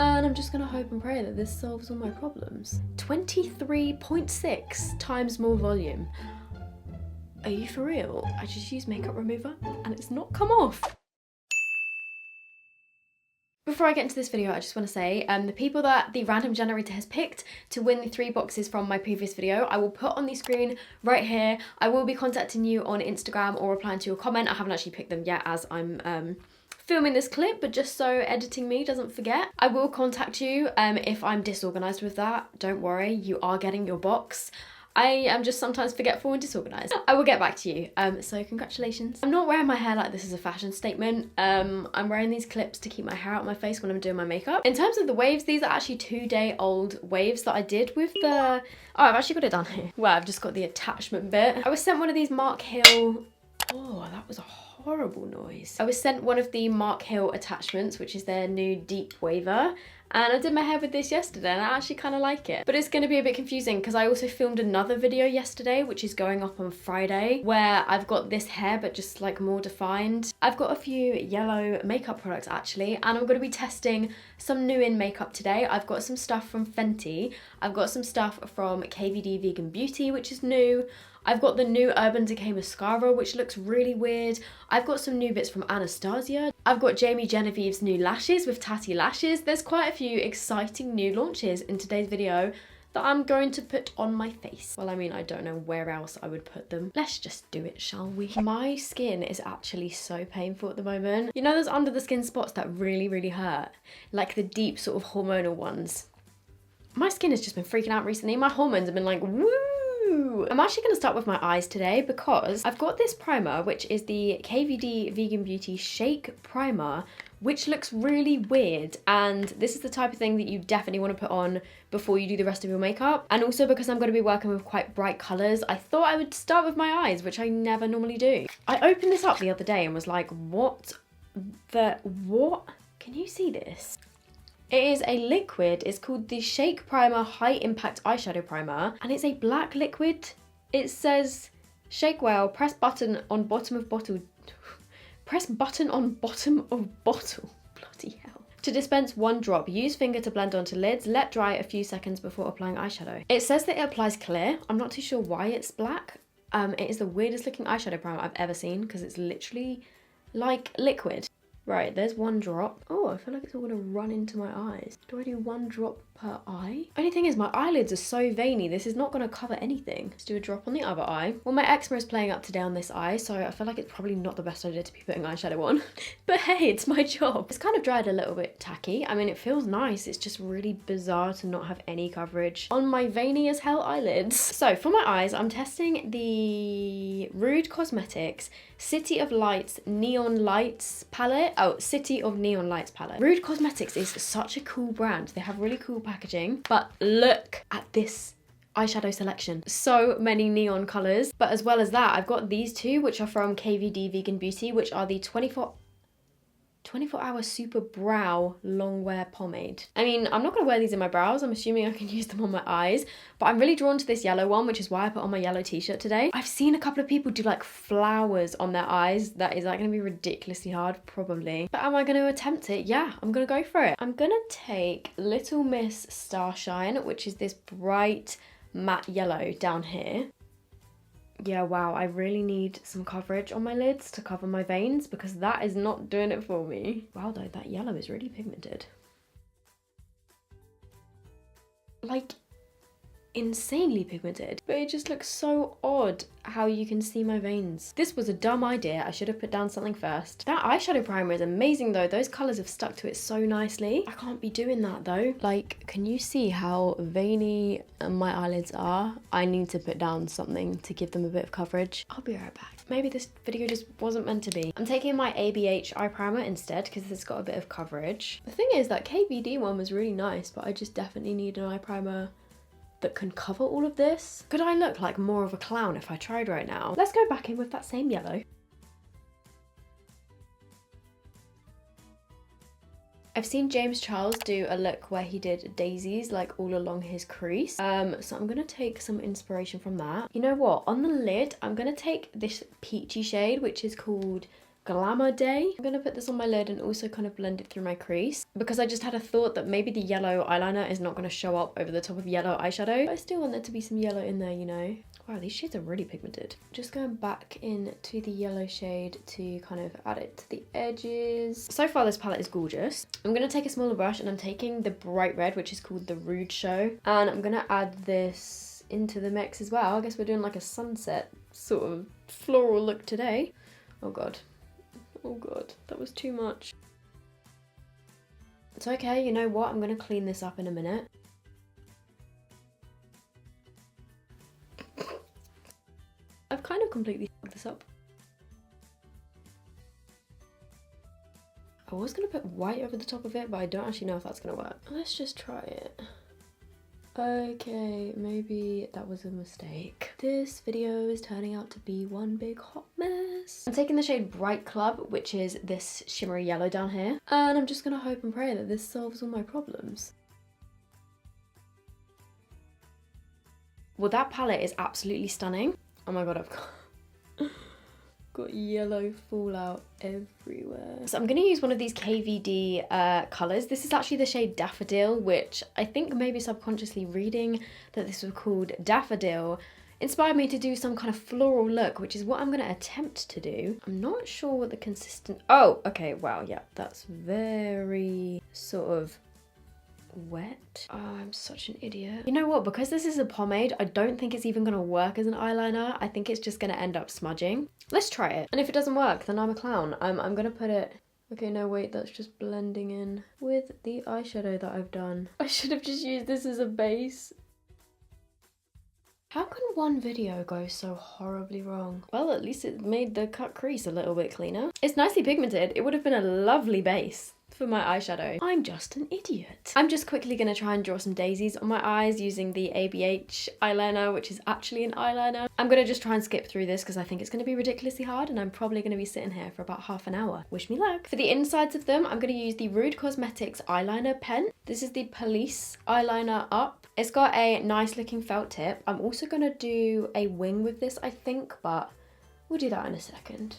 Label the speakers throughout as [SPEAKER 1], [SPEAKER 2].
[SPEAKER 1] And I'm just gonna hope and pray that this solves all my problems. 23.6 times more volume. Are you for real? I just used makeup remover and it's not come off. Before I get into this video, I just want to say the people that the random generator has picked to win the 3 boxes from my previous video, I will put on the screen right here. I will be contacting you on Instagram or replying to your comment. I haven't actually picked them yet as I'm filming this clip, but just so editing me doesn't forget. I will contact you if I'm disorganized with that. Don't worry, you are getting your box. I am just sometimes forgetful and disorganized. I will get back to you, so congratulations. I'm not wearing my hair like this is a fashion statement. I'm wearing these clips to keep my hair out of my face when I'm doing my makeup. In terms of the waves, these are actually 2-day-old waves that I did with the... Oh, I've actually got it down here. Well, I've just got the attachment bit. I was sent one of these Mark Hill... Oh, that was a horrible noise. I was sent one of the Mark Hill attachments, which is their new deep waver. And I did my hair with this yesterday and I actually kind of like it. But it's going to be a bit confusing because I also filmed another video yesterday, which is going up on Friday, where I've got this hair but just like more defined. I've got a few yellow makeup products actually, and I'm going to be testing some new in makeup today. I've got some stuff from Fenty. I've got some stuff from KVD Vegan Beauty, which is new. I've got the new Urban Decay mascara, which looks really weird. I've got some new bits from Anastasia. I've got Jamie Genevieve's new lashes with Tatty Lashes. There's quite a few exciting new launches in today's video that I'm going to put on my face. Well, I mean, I don't know where else I would put them. Let's just do it, shall we? My skin is actually so painful at the moment. You know those under the skin spots that really, really hurt? Like the deep sort of hormonal ones. My skin has just been freaking out recently. My hormones have been like, woo! I'm actually going to start with my eyes today because I've got this primer, which is the KVD Vegan Beauty Shake Primer, which looks really weird, and this is the type of thing that you definitely want to put on before you do the rest of your makeup. And also because I'm going to be working with quite bright colours, I thought I would start with my eyes, which I never normally do. I opened this up the other day and was like, what? Can you see this? It is a liquid. It's called the Shake Primer High Impact Eyeshadow Primer, and it's a black liquid. It says, shake well, press button on bottom of bottle. Press button on bottom of bottle. Bloody hell. To dispense 1 drop, use finger to blend onto lids, let dry a few seconds before applying eyeshadow. It says that it applies clear. I'm not too sure why it's black. It is the weirdest looking eyeshadow primer I've ever seen because it's literally like liquid. Right, there's 1 drop. Oh, I feel like it's all gonna run into my eyes. Do I do 1 drop per eye? Only thing is my eyelids are so veiny, this is not gonna cover anything. Let's do a drop on the other eye. Well, my eczema is playing up today on this eye, so I feel like it's probably not the best idea to be putting eyeshadow on. But hey, it's my job. It's kind of dried a little bit tacky. I mean, it feels nice. It's just really bizarre to not have any coverage on my veiny as hell eyelids. So for my eyes, I'm testing the Rude Cosmetics City of Lights Neon Lights palette. Oh, City of Neon Lights palette. Rude Cosmetics is such a cool brand. They have really cool packaging, but look at this eyeshadow selection. So many neon colours. But as well as that, I've got these 2, which are from KVD Vegan Beauty, which are the 24-hour Super Brow Long Wear Pomade. I mean, I'm not going to wear these in my brows. I'm assuming I can use them on my eyes. But I'm really drawn to this yellow one, which is why I put on my yellow t-shirt today. I've seen a couple of people do like flowers on their eyes. That is like going to be ridiculously hard, probably. But am I going to attempt it? Yeah, I'm going to go for it. I'm going to take Little Miss Starshine, which is this bright matte yellow down here. Yeah, wow, I really need some coverage on my lids to cover my veins because that is not doing it for me. Wow, though, that yellow is really pigmented. Like, insanely pigmented. But it just looks so odd how you can see my veins. This was a dumb idea. I should have put down something first. That eyeshadow primer is amazing though. Those colours have stuck to it so nicely. I can't be doing that though. Like, can you see how veiny my eyelids are? I need to put down something to give them a bit of coverage. I'll be right back. Maybe this video just wasn't meant to be. I'm taking my ABH eye primer instead because it's got a bit of coverage. The thing is that KVD one was really nice, but I just definitely need an eye primer that can cover all of this. Could I look like more of a clown if I tried right now? Let's go back in with that same yellow. I've seen James Charles do a look where he did daisies like all along his crease. So I'm gonna take some inspiration from that. You know what? On the lid, I'm gonna take this peachy shade, which is called Glamour Day. I'm gonna put this on my lid and also kind of blend it through my crease because I just had a thought that maybe the yellow eyeliner is not gonna show up over the top of yellow eyeshadow. But I still want there to be some yellow in there, you know. Wow, these shades are really pigmented. Just going back into the yellow shade to kind of add it to the edges. So far this palette is gorgeous. I'm gonna take a smaller brush and I'm taking the bright red, which is called the Rude Show. And I'm gonna add this into the mix as well. I guess we're doing like a sunset sort of floral look today. Oh God. Oh God, that was too much. It's okay, you know what? I'm gonna clean this up in a minute. I've kind of completely fucked this up. I was gonna put white over the top of it, but I don't actually know if that's gonna work. Let's just try it. Okay, maybe that was a mistake. This video is turning out to be one big hot mess. I'm taking the shade Bright Club, which is this shimmery yellow down here, and I'm just gonna hope and pray that this solves all my problems. Well, that palette is absolutely stunning. Oh my God, I've got yellow fallout everywhere. So I'm gonna use one of these KVD colors. This is actually the shade Daffodil, which I think maybe subconsciously reading that this was called Daffodil inspired me to do some kind of floral look, which is what I'm gonna attempt to do. I'm not sure what the oh, okay, wow, yeah, that's very sort of wet. Oh, I'm such an idiot. You know what, because this is a pomade, I don't think it's even gonna work as an eyeliner. I think it's just gonna end up smudging. Let's try it, and if it doesn't work, then I'm a clown. I'm gonna put it, okay, no wait, that's just blending in with the eyeshadow that I've done. I should have just used this as a base. How can one video go so horribly wrong? Well, at least it made the cut crease a little bit cleaner. It's nicely pigmented. It would have been a lovely base for my eyeshadow. I'm just an idiot. I'm just quickly gonna try and draw some daisies on my eyes using the ABH eyeliner, which is actually an eyeliner. I'm gonna just try and skip through this because I think it's gonna be ridiculously hard and I'm probably gonna be sitting here for about half an hour. Wish me luck. For the insides of them, I'm gonna use the Rude Cosmetics eyeliner pen. This is the Police eyeliner up. It's got a nice looking felt tip. I'm also gonna do a wing with this, I think, but we'll do that in a second.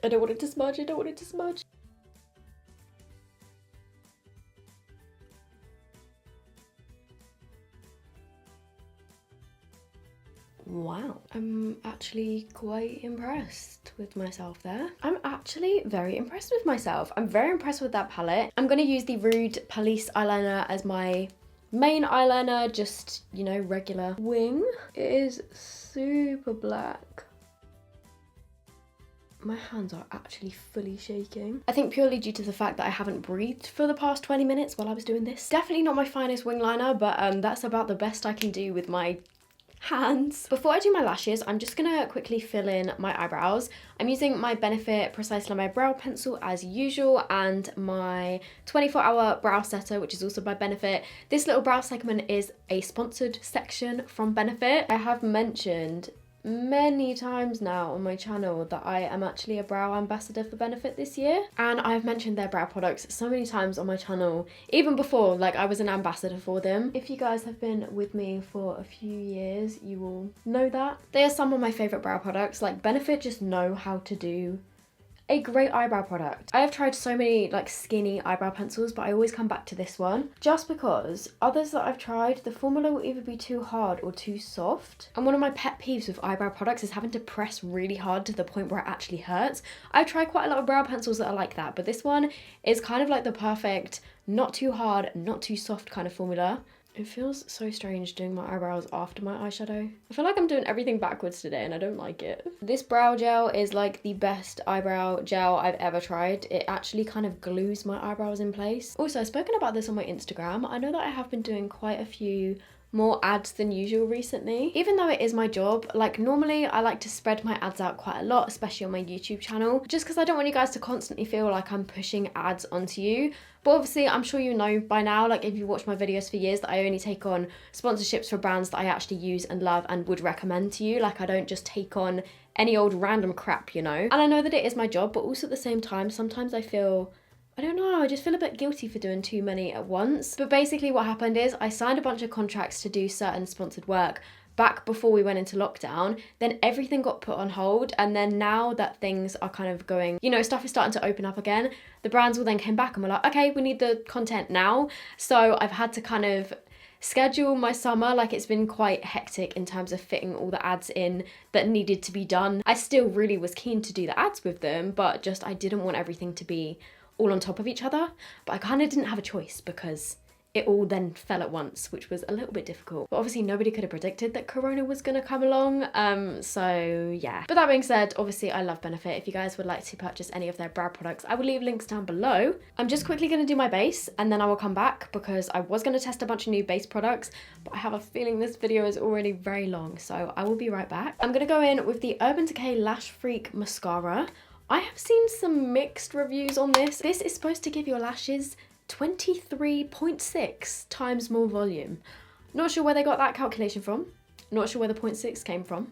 [SPEAKER 1] I don't want it to smudge, I don't want it to smudge. Wow, I'm actually quite impressed with myself there. I'm actually very impressed with myself. I'm very impressed with that palette. I'm gonna use the Rude Police eyeliner as my main eyeliner, just, you know, regular wing. It is super black. My hands are actually fully shaking. I think purely due to the fact that I haven't breathed for the past 20 minutes while I was doing this. Definitely not my finest wing liner, but that's about the best I can do with my hands. Before I do my lashes, I'm just gonna quickly fill in my eyebrows. I'm using my Benefit Precise Line Brow Pencil as usual and my 24-hour brow setter, which is also by Benefit. This little brow segment is a sponsored section from Benefit. I have mentioned many times now on my channel that I am actually a brow ambassador for Benefit this year, and I've mentioned their brow products so many times on my channel, even before like I was an ambassador for them. If you guys have been with me for a few years, you will know that. They are some of my favourite brow products. Like, Benefit just know how to do a great eyebrow product. I have tried so many like skinny eyebrow pencils, but I always come back to this one just because others that I've tried, the formula will either be too hard or too soft. And one of my pet peeves with eyebrow products is having to press really hard to the point where it actually hurts. I've tried quite a lot of brow pencils that are like that, but this one is kind of like the perfect, not too hard, not too soft kind of formula. It feels so strange doing my eyebrows after my eyeshadow. I feel like I'm doing everything backwards today and I don't like it. This brow gel is like the best eyebrow gel I've ever tried. It actually kind of glues my eyebrows in place. Also, I've spoken about this on my Instagram. I know that I have been doing quite a few more ads than usual recently. Even though it is my job, like normally I like to spread my ads out quite a lot, especially on my YouTube channel, just because I don't want you guys to constantly feel like I'm pushing ads onto you. But obviously, I'm sure you know by now, like if you watch my videos for years, that I only take on sponsorships for brands that I actually use and love and would recommend to you. Like, I don't just take on any old random crap, you know? And I know that it is my job, but also at the same time, sometimes I feel I don't know, I just feel a bit guilty for doing too many at once. But basically what happened is I signed a bunch of contracts to do certain sponsored work back before we went into lockdown. Then everything got put on hold, and then now that things are kind of going, you know, stuff is starting to open up again, the brands will then came back and were like, okay, we need the content now. So I've had to kind of schedule my summer. Like, it's been quite hectic in terms of fitting all the ads in that needed to be done. I still really was keen to do the ads with them, but just I didn't want everything to be all on top of each other. But I kind of didn't have a choice because it all then fell at once, which was a little bit difficult. But obviously nobody could have predicted that Corona was gonna come along, so yeah. But that being said, obviously I love Benefit. If you guys would like to purchase any of their brow products, I will leave links down below. I'm just quickly gonna do my base and then I will come back because I was gonna test a bunch of new base products, but I have a feeling this video is already very long, so I will be right back. I'm gonna go in with the Urban Decay Lash Freak Mascara. I have seen some mixed reviews on this. This is supposed to give your lashes 23.6 times more volume. Not sure where they got that calculation from. Not sure where the 0.6 came from.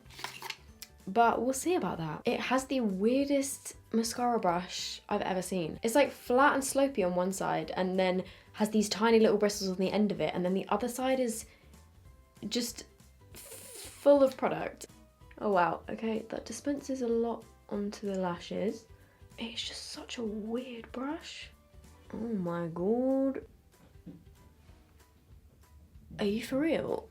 [SPEAKER 1] But we'll see about that. It has the weirdest mascara brush I've ever seen. It's like flat and slopey on one side and then has these tiny little bristles on the end of it, and then the other side is just full of product. Oh wow, okay, that dispenses a lot onto the lashes. It's just such a weird brush. Oh my god. Are you for real?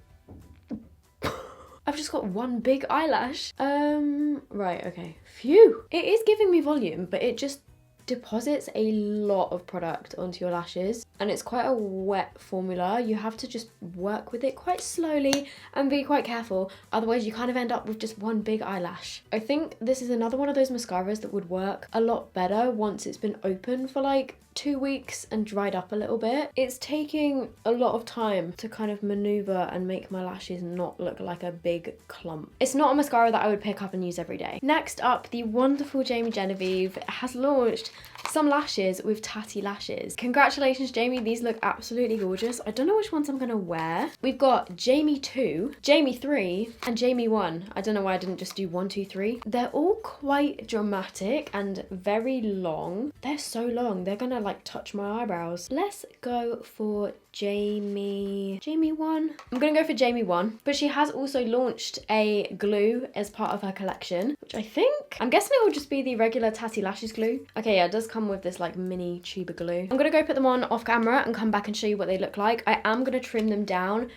[SPEAKER 1] I've just got one big eyelash. Right, okay. Phew. It is giving me volume, but it just deposits a lot of product onto your lashes, and it's quite a wet formula. You have to just work with it quite slowly and be quite careful, otherwise you kind of end up with just one big eyelash. I think this is another one of those mascaras that would work a lot better once it's been open for like 2 weeks and dried up a little bit. It's taking a lot of time to kind of maneuver and make my lashes not look like a big clump. It's not a mascara that I would pick up and use every day. Next up, the wonderful Jamie Genevieve has launched some lashes with tatty lashes. Congratulations, Jamie. These look absolutely gorgeous. I don't know which ones I'm gonna wear. We've got Jamie 2, Jamie 3, and Jamie 1. I don't know why I didn't just do 1, 2, 3. They're all quite dramatic and very long. They're so long, they're gonna like touch my eyebrows. Let's go for Jamie 1. I'm gonna go for Jamie 1, but she has also launched a glue as part of her collection, which I'm guessing it will just be the regular Tatty Lashes glue. Okay, yeah, it does come with this like mini tube of glue. I'm gonna go put them on off camera and come back and show you what they look like. I am gonna trim them down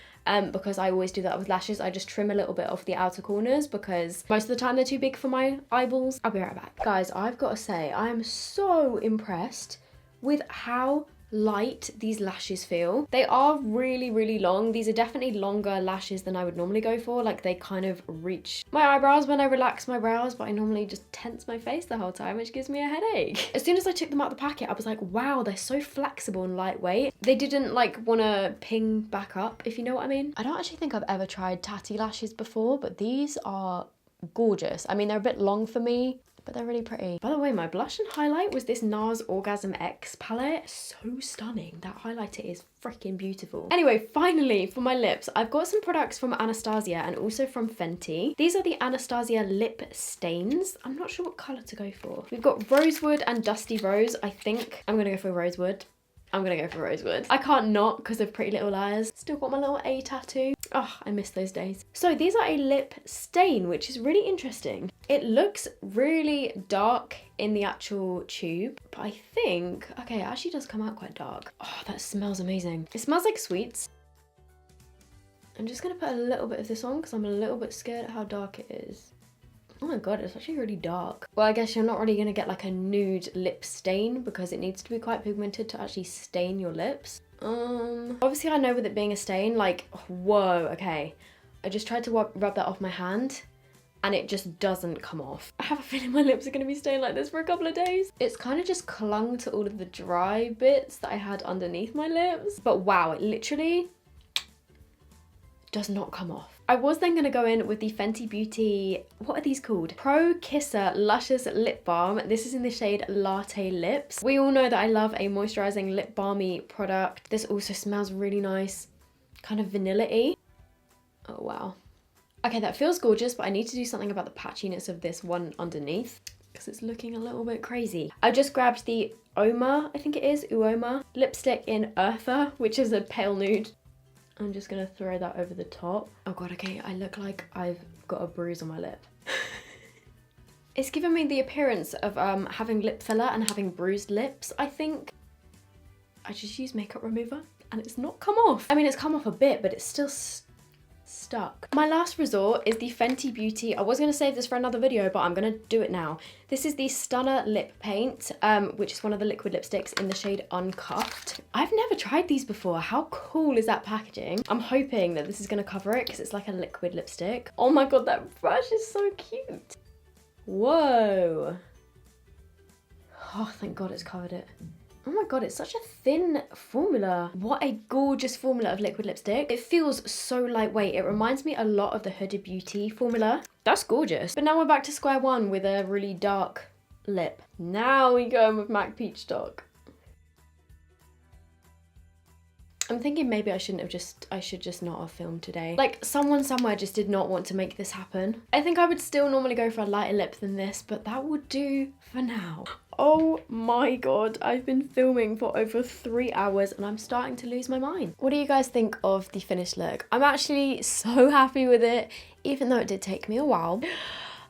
[SPEAKER 1] because I always do that with lashes. I just trim a little bit off the outer corners because most of the time they're too big for my eyeballs. I'll be right back. Guys, I've got to say, I am so impressed with how light these lashes feel. They are really, really long. These are definitely longer lashes than I would normally go for. Like, they kind of reach my eyebrows when I relax my brows, but I normally just tense my face the whole time, which gives me a headache. As soon as I took them out of the packet, I was like, wow, they're so flexible and lightweight. They didn't like want to ping back up, if you know what I mean. I don't actually think I've ever tried tatty lashes before, but these are gorgeous. I mean, they're a bit long for me, but they're really pretty. By the way, my blush and highlight was this NARS Orgasm X palette. So stunning. That highlighter is freaking beautiful. Anyway, finally, for my lips, I've got some products from Anastasia and also from Fenty. These are the Anastasia lip stains. I'm not sure what colour to go for. We've got Rosewood and Dusty Rose. I think I'm gonna go for Rosewood. I'm gonna go for Rosewood. I can't not because of Pretty Little Liars. Still got my little A tattoo. Oh, I miss those days. So these are a lip stain, which is really interesting. It looks really dark in the actual tube, but I think, okay, it actually does come out quite dark. Oh, that smells amazing. It smells like sweets. I'm just gonna put a little bit of this on because I'm a little bit scared at how dark it is. Oh my god, it's actually really dark. Well, I guess you're not really gonna get like a nude lip stain because it needs to be quite pigmented to actually stain your lips. Obviously I know with it being a stain, like, whoa, okay. I just tried to rub that off my hand and it just doesn't come off. I have a feeling my lips are gonna be stained like this for a couple of days. It's kind of just clung to all of the dry bits that I had underneath my lips. But wow, it literally does not come off. I was then gonna go in with the Fenty Beauty, what are these called? Pro Kisser Luscious Lip Balm. This is in the shade Latte Lips. We all know that I love a moisturizing lip balmy product. This also smells really nice, kind of vanilla-y. Oh wow. Okay, that feels gorgeous, but I need to do something about the patchiness of this one underneath. because it's looking a little bit crazy. I just grabbed the Oma, I think it is, Uoma, lipstick in Eartha, which is a pale nude. I'm just gonna throw that over the top. Oh god, okay, I look like I've got a bruise on my lip. It's given me the appearance of having lip filler and having bruised lips, I think. I just used makeup remover and it's not come off. I mean, it's come off a bit, but it's still stuck. My last resort is the Fenty Beauty. I was gonna save this for another video, but I'm gonna do it now. This is the Stunner Lip Paint, which is one of the liquid lipsticks in the shade Uncuffed. I've never tried these before. How cool is that packaging? I'm hoping that this is gonna cover it because it's like a liquid lipstick. Oh my god, that brush is so cute. Whoa. Oh, thank god it's covered it. Oh my god, it's such a thin formula. What a gorgeous formula of liquid lipstick. It feels so lightweight. It reminds me a lot of the Huda Beauty formula. That's gorgeous. But now we're back to square one with a really dark lip. Now we go in with MAC Peach Stock. I'm thinking maybe I should just not have filmed today. Like, someone somewhere just did not want to make this happen. I think I would still normally go for a lighter lip than this, but that would do for now. Oh my god, I've been filming for over 3 hours and I'm starting to lose my mind. What do you guys think of the finished look? I'm actually so happy with it, even though it did take me a while.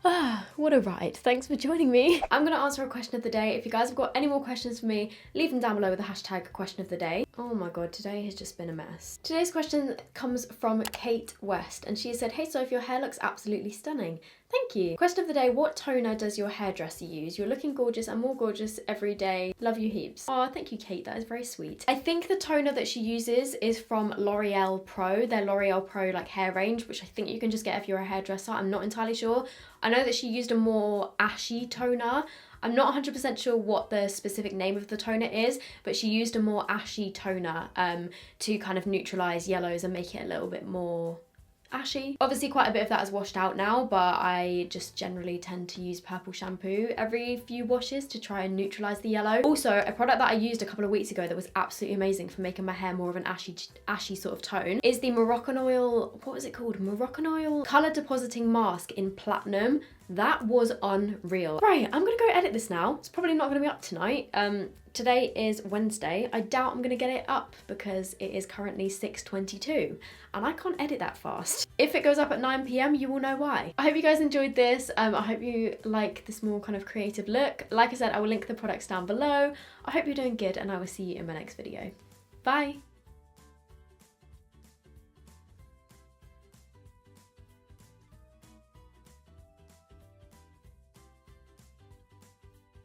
[SPEAKER 1] Ah, what a ride. Thanks for joining me. I'm gonna answer a question of the day. If you guys have got any more questions for me, leave them down below with the hashtag question of the day. Oh my god, today has just been a mess. Today's question comes from Kate West and she said, "Hey Soph, your hair looks absolutely stunning." Thank you. Question of the day, what toner does your hairdresser use? You're looking gorgeous and more gorgeous every day. Love you heaps. Oh, thank you, Kate. That is very sweet. I think the toner that she uses is from L'Oreal Pro, their L'Oreal Pro like hair range, which I think you can just get if you're a hairdresser. I'm not entirely sure. I know that she used a more ashy toner. I'm not 100% sure what the specific name of the toner is, but she used a more ashy toner to kind of neutralize yellows and make it a little bit more ashy. Obviously quite a bit of that is washed out now, but I just generally tend to use purple shampoo every few washes to try and neutralize the yellow. Also, a product that I used a couple of weeks ago that was absolutely amazing for making my hair more of an ashy sort of tone is the Moroccanoil, what was it called? Moroccanoil Color Depositing Mask in Platinum. That was unreal. Right, I'm gonna go edit this now. It's probably not gonna be up tonight. Today is Wednesday. I doubt I'm gonna get it up because it is currently 6:22 and I can't edit that fast. If it goes up at 9 PM, you will know why. I hope you guys enjoyed this. I hope you like this more kind of creative look. Like I said, I will link the products down below. I hope you're doing good and I will see you in my next video. Bye.